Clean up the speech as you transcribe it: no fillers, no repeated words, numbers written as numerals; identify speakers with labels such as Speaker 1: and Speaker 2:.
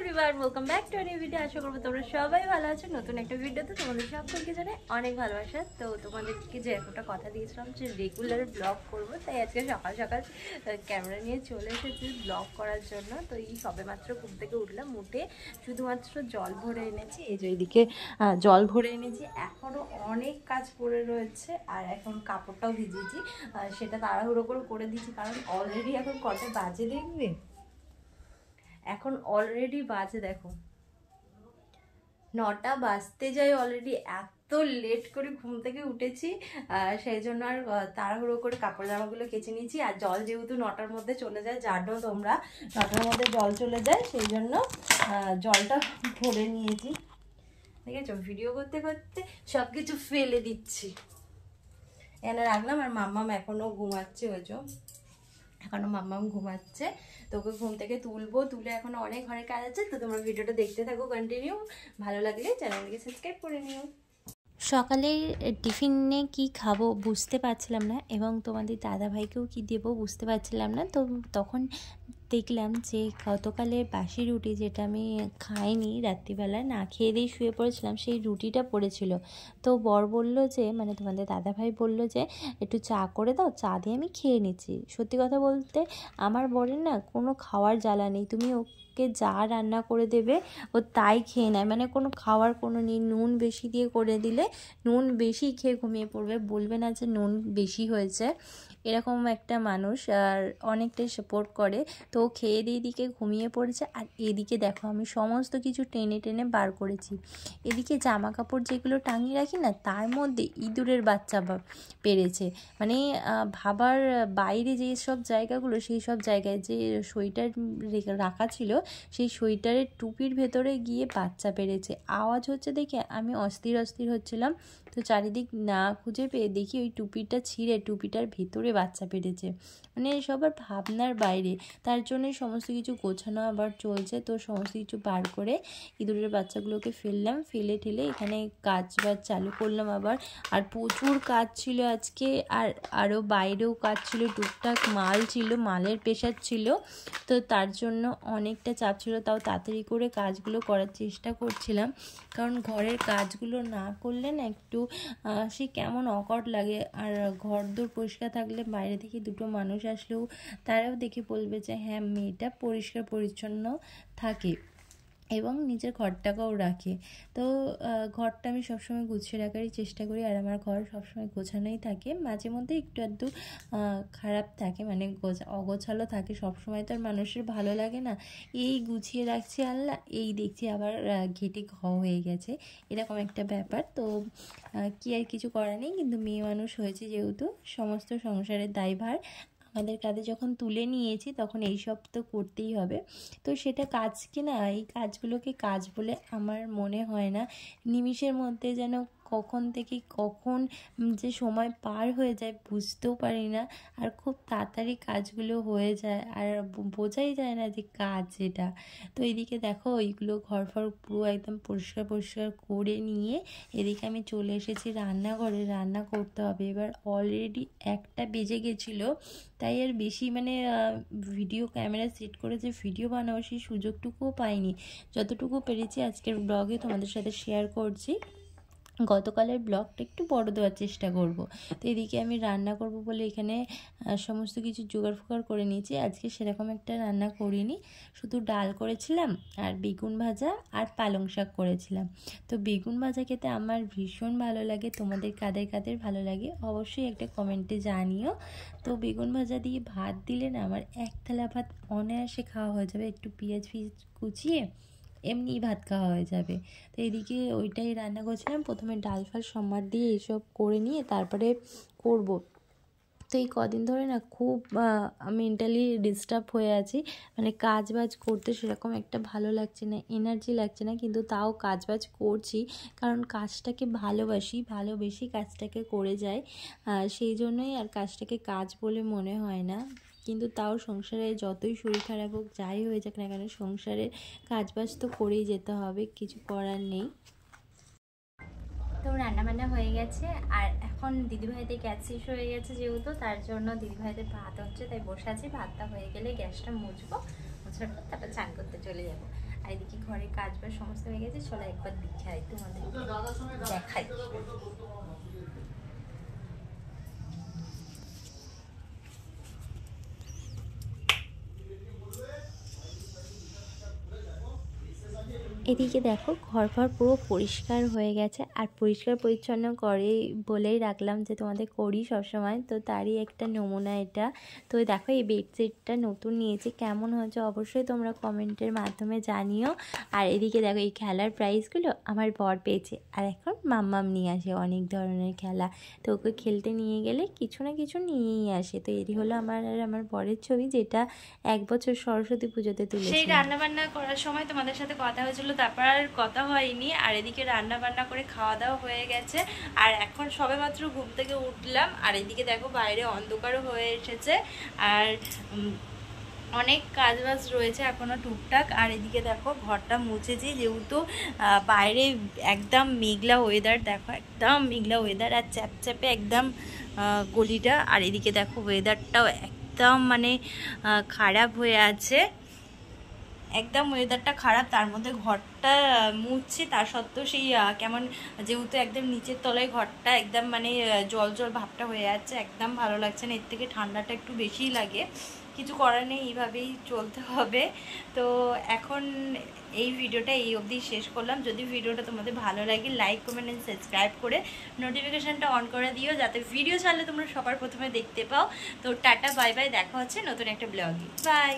Speaker 1: Everyone, welcome back to new video. আশা করবো তোমরা সবাই ভালো আছো। নতুন একটা ভিডিওতে তোমাদের সকলকে জানাই অনেক ভালোবাসা। তো তোমাদেরকে যে একটা কথা দিয়েছিলাম যে রেগুলার ব্লগ করবো, তাই আজকে সকাল সকাল ক্যামেরা নিয়ে চলে এসেছি ব্লগ করার জন্য। তো এই সবে মাত্র ঘুম থেকে উঠলাম, উঠে শুধুমাত্র জল ভরে এনেছি। এই যে এইদিকে জল ভরে এনেছি, এখনও অনেক কাজ পড়ে রয়েছে। আর এখন কাপড়টাও ভিজিয়েছি, সেটা তাড়াহুড়ো করে দিয়েছি, কারণ অলরেডি এখন কটা বাজে দেখবে। এখন অলরেডি বাজে দেখো 9টা বাজতে যায় অলরেডি। এত লেট করে ঘুম থেকে উঠেছি, সেই জন্য আর তাড়াহুড়ো করে কাপড় জামাগুলো কেচে নিয়েছি। আর জল যেহেতু 9টার মধ্যে চলে যায়, জানো তোমরা 9টার মধ্যে জল চলে যায়, সেই জন্য জলটা ভরে নিয়েছি। ঠিক আছে, ভিডিও করতে করতে সব কিছু ফেলে দিচ্ছি। এনে রাখলাম। আর মাম্মাম এখনও ঘুমাচ্ছে, ওই যে এখনো মাম্মাম ঘুমাচ্ছে। তোকে ঘুম থেকে তুলবো, তুলে এখনো অনেক ঘরের কাজ আছে। তো তোমরা ভিডিওটা দেখতে থাকো কন্টিনিউ। ভালো লাগলে চ্যানেলটিকে সাবস্ক্রাইব করে নিও।
Speaker 2: সকালের টিফিনে কি খাবো বুঝতে পারছিলাম না, এবং তোমাদের দাদাভাইকেও কি দেবো বুঝতে পারছিলাম না। তো তখন দেখলাম যে গতকালের বাসি রুটি, যেটা আমি খাইনি, রাত্রিবেলা না খেয়ে দিয়ে শুয়ে পড়েছিলাম, সেই রুটিটা পড়েছিল। তো বর বলল যে, মানে তোমাদের দাদাভাই বলল যে একটু চা করে দাও, চা দিয়ে আমি খেয়ে নিচ্ছি। সত্যি কথা বলতে আমার বরের না কোনো খাওয়ার জ্বালা নেই, তুমি ওকে যা রান্না করে দেবে ও তাই খেয়ে নেয়, মানে কোনো খাওয়ার কোনো নেই। নুন বেশি দিয়ে করে দিলে নুন বেশি খেয়ে ঘুমিয়ে পড়বে, বলবে না যে নুন বেশি হয়েছে। এরকম একটা মানুষ, আর অনেকটাই সাপোর্ট করে। তো খেয়ে দিয়ে দিকে ঘুমিয়ে পড়েছে। আর এদিকে দেখো আমি সমস্ত কিছু টেনে টেনে বার করেছি। এদিকে জামা কাপড় যেগুলো টাঙিয়ে রাখি না, তার মধ্যে ইঁদুরের বাচ্চা পেরেছে। মানে ভাবার বাইরে যে সব জায়গাগুলো, সেই সব জায়গায় যে সোয়েটার রাখা ছিল, সেই সোয়েটারের টুপির ভেতরে গিয়ে বাচ্চা পেরেছে। আওয়াজ হচ্ছে দেখে আমি অস্থির হচ্ছিলাম। তো চারিদিক না খুঁজে পেয়ে দেখি ওই টুপিটা ছিঁড়ে টুপিটার ভেতরে বাচ্চা পেরেছে। মানে সবার ভাবনার বাইরে। তার জন্যই সমস্ত কিছু গোছানো আবার চলছে। তো সমস্ত কিছু বার করে ইঁদুরের বাচ্চাগুলোকে ফেললাম, ফেলে ঠেলে এখানে কাজ বাজ চালু করলাম আবার। আর প্রচুর কাজ ছিল আজকে, আর আরও বাইরেও কাজ ছিল, টুকটাক মাল ছিল, মালের প্রেশার ছিল। তো তার জন্য অনেকটা চাপ ছিল। তাও তাড়াতাড়ি করে কাজগুলো করার চেষ্টা করছিলাম, কারণ ঘরের কাজগুলো না করলে না একটু সে কেমন অকওয়ার্ড লাগে। আর ঘর দোর পরিষ্কার থাকলে বাইরে থেকে দুটো মানুষ আসলেও তারাও দেখে বলবে যে হ্যাঁ, মেয়েটা পরিষ্কার পরিচ্ছন্ন থাকে এবং নিজের ঘরটাকেও রাখে। তো ঘরটা আমি সবসময় গুছিয়ে রাখারই চেষ্টা করি। আর আমার ঘর সবসময় গোছানোই থাকে, মাঝে মধ্যে একটু আধটু খারাপ থাকে, মানে অগোছালো থাকে। সবসময় তো আর মানুষের ভালো লাগে না। এই গুছিয়ে রাখছি আল্লাহ, এই দেখছি আবার ঘেটে হয়ে গেছে, এরকম একটা ব্যাপার। তো কি আর কিছু করার নেই, কিন্তু মেয়ে মানুষ হয়েছে যেহেতু সমস্ত সংসারের দায়ভার আমাদের কাঁধে যখন তুলে নিয়েছি, তখন এইসব তো করতেই হবে। তো সেটা কাজকে না, এই কাজগুলোকে কাজ বলে আমার মনে হয় না। নিমিষের মধ্যে যেন কখন থেকে কখন যে সময় পার হয়ে যায় বুঝতেও পারি না। আর খুব তাড়াতাড়ি কাজগুলো হয়ে যায়, আর বোঝাই যায় না যে কাজ এটা। তো এদিকে দেখো ওইগুলো ঘর ফর পুরো একদম পরিষ্কার করে নিয়ে এদিকে আমি চলে এসেছি রান্নাঘরে। রান্না করতে হবে এবার। অলরেডি 1টা বেজে গেছিলো, তাই আর বেশি মানে ভিডিও ক্যামেরা সেট করে যে ভিডিও বানাবো সেই সুযোগটুকুও পাইনি। যতটুকু পেরেছি আজকের ব্লগে তোমাদের সাথে শেয়ার করছি। গতকালের ব্লগটা একটু বড় দেওয়ার চেষ্টা করব। তো এদিকে আমি রান্না করব বলে এখানে সমস্ত কিছু জোগাড় ফোগাড় করে নিয়েছি। আজকে সেরকম একটা রান্না করিনি, শুধু ডাল করেছিলাম আর বেগুন ভাজা আর পালং শাক করেছিলাম। তো বেগুন ভাজা খেতে আমার ভীষণ ভালো লাগে। তোমাদের কাদের কাদের ভালো লাগে অবশ্যই একটা কমেন্টে জানিও। তো বেগুন ভাজা দিয়ে ভাত দিলে না আমার এক থালা ভাত অনায়াসে খাওয়া হয়ে যাবে, একটু পেঁয়াজ কুচিয়ে এমনি ভাত খাওয়া হয়ে যাবে। তো এদিকে ওইটাই রান্না করছিলাম। প্রথমে ডাল ফাল সম্বার দিয়ে এইসব করে নিয়ে তারপরে করব। তো এই কদিন ধরে না খুব মেন্টালি ডিস্টার্ব হয়ে আছি, মানে কাজ বাজ করতে সেরকম একটা ভালো লাগছে না, এনার্জি লাগছে না, কিন্তু তাও কাজ বাজ করছি, কারণ কাজটাকে ভালোবেসে কাজটাকে করে যাই। সেই জন্যই আর কাজটাকে কাজ বলে মনে হয় না। কিন্তু তাও সংসারে যতই শরীর খারাপ হোক, যাই হয়ে যাক না কেন, সংসারের কাজবাজ তো করেই যেতে হবে, কিছু করার নেই।
Speaker 1: তো রান্নাবান্না হয়ে গেছে, আর এখন দিদিভাইদের গ্যাস শেষ হয়ে গেছে যেহেতু, তার জন্য দিদিভাইদের ভাত হচ্ছে, তাই বসে আছি। ভাতটা হয়ে গেলে গ্যাসটা মুছবো, মোছার পর তারপর চান করতে চলে যাবো। আর এদিকে ঘরে কাজ বাজ সমস্ত হয়ে গেছে। চলো একবার দেখাই তোমাদের, দেখাই।
Speaker 2: এদিকে দেখো ঘর পুরো পরিষ্কার হয়ে গেছে, আর পরিষ্কার পরিচ্ছন্ন করে বলেই রাখলাম যে তোমাদের করি সবসময়, তো তারই একটা নমুনা এটা। তো দেখো এই বেডশিটটা নতুন নিয়েছি, কেমন হয়েছে অবশ্যই তোমরা কমেন্টের মাধ্যমে জানিও। আর এদিকে দেখো এই খেলার প্রাইজগুলো আমার বর পেয়েছে, আর এখন মাম্মাম নিয়ে আসে অনেক ধরনের খেলা, তো ওকে খেলতে নিয়ে গেলে কিছু না কিছু নিয়েই আসে। তো এটি হলো আমার আর আমার বরের ছবি, যেটা 1 বছর সরস্বতী পুজোতে তুলেছি।
Speaker 1: সেই রান্না বান্না করার সময় তোমাদের সাথে কথা হয়েছিল, তারপর আর কথা হয়নি। আর এদিকে রান্না বান্না করে খাওয়া দাওয়া হয়ে গেছে, আর এখন সবেমাত্র ঘুম থেকে উঠলাম। আর এদিকে দেখো বাইরে অন্ধকারও হয়ে এসেছে, আর অনেক কাজ বাজ রয়েছে এখনো টুকটাক। আর এদিকে দেখো ঘরটা মুছেছি, যেহেতু বাইরে একদম মেঘলা ওয়েদার, দেখো একদম মেঘলা ওয়েদার আর চ্যাপচ্যাপে একদম গলিটা। আর এদিকে দেখো ওয়েদারটাও একদম মানে খারাপ হয়ে আছে, একদম ওয়েদারটা খারাপ, তার মধ্যে ঘরটা মুছছি, তার সত্ত্বেও সেই কেমন, যেহেতু একদম নিচের তলায় ঘরটা একদম মানে জল জল ভাবটা হয়ে যাচ্ছে, একদম ভালো লাগছে না। এর থেকে ঠান্ডাটা একটু বেশিই লাগে, কিছু করার নেই, এইভাবেই চলতে হবে। তো এখন এই ভিডিওটা এই অবধি শেষ করলাম। যদি ভিডিওটা তোমাদের ভালো লাগে লাইক কমেন্ট এন্ড সাবস্ক্রাইব করে নোটিফিকেশানটা অন করে দিও, যাতে ভিডিও ছাড়লে তোমরা সবার প্রথমে দেখতে পাও। তো টাটা বাই বাই, দেখা হচ্ছে নতুন একটা ব্লগে, বাই।